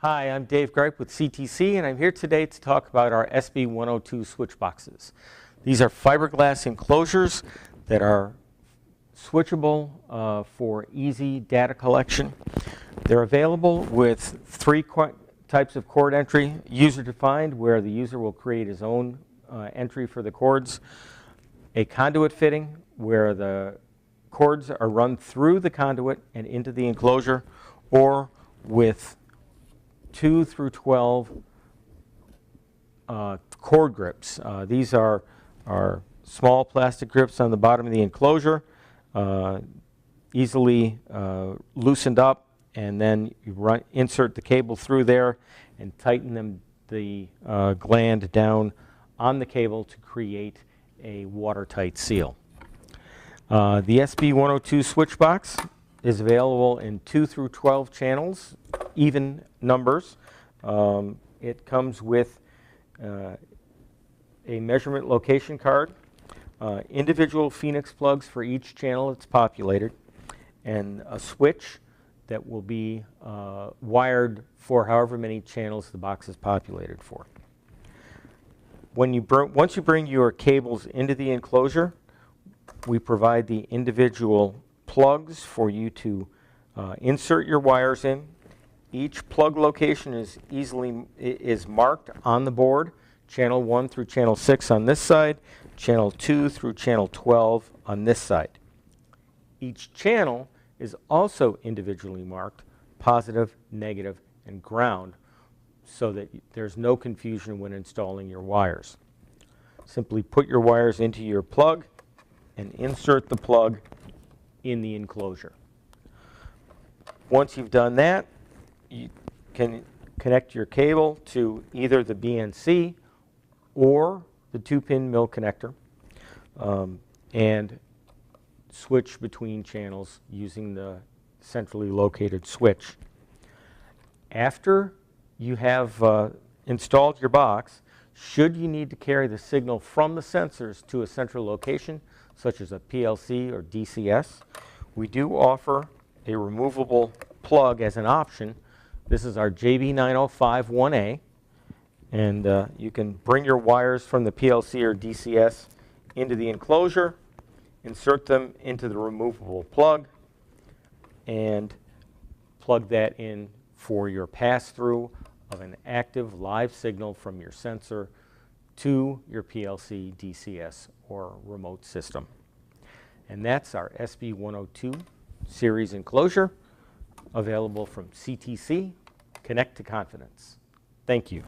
Hi, I'm Dave Gripe with CTC, and I'm here today to talk about our SB102 switch boxes. These are fiberglass enclosures that are switchable for easy data collection. They're available with three types of cord entry: user-defined, where the user will create his own entry for the cords; a conduit fitting, where the cords are run through the conduit and into the enclosure; or with 2 through 12 cord grips. These are small plastic grips on the bottom of the enclosure, easily loosened up, and then you insert the cable through there and tighten the gland down on the cable to create a watertight seal. The SB102 switch box is available in 2 through 12 channels, even numbers. It comes with a measurement location card, individual Phoenix plugs for each channel it's populated, and a switch that will be wired for however many channels the box is populated for. Once you bring your cables into the enclosure, we provide the individual plugs for you to insert your wires in. Each plug location is marked on the board: channel 1 through channel 6 on this side, channel 2 through channel 12 on this side. Each channel is also individually marked: positive, negative, and ground, so that there's no confusion when installing your wires. Simply put your wires into your plug and insert the plug in the enclosure. Once you've done that, you can connect your cable to either the BNC or the 2-pin mill connector, and switch between channels using the centrally located switch. After you have installed your box, should you need to carry the signal from the sensors to a central location, such as a PLC or DCS, we do offer a removable plug as an option. This is our JB9051A, and you can bring your wires from the PLC or DCS into the enclosure, insert them into the removable plug, and plug that in for your pass-through of an active live signal from your sensor to your PLC, DCS, or remote system. And that's our SB102 series enclosure, available from CTC. Connect to confidence. Thank you.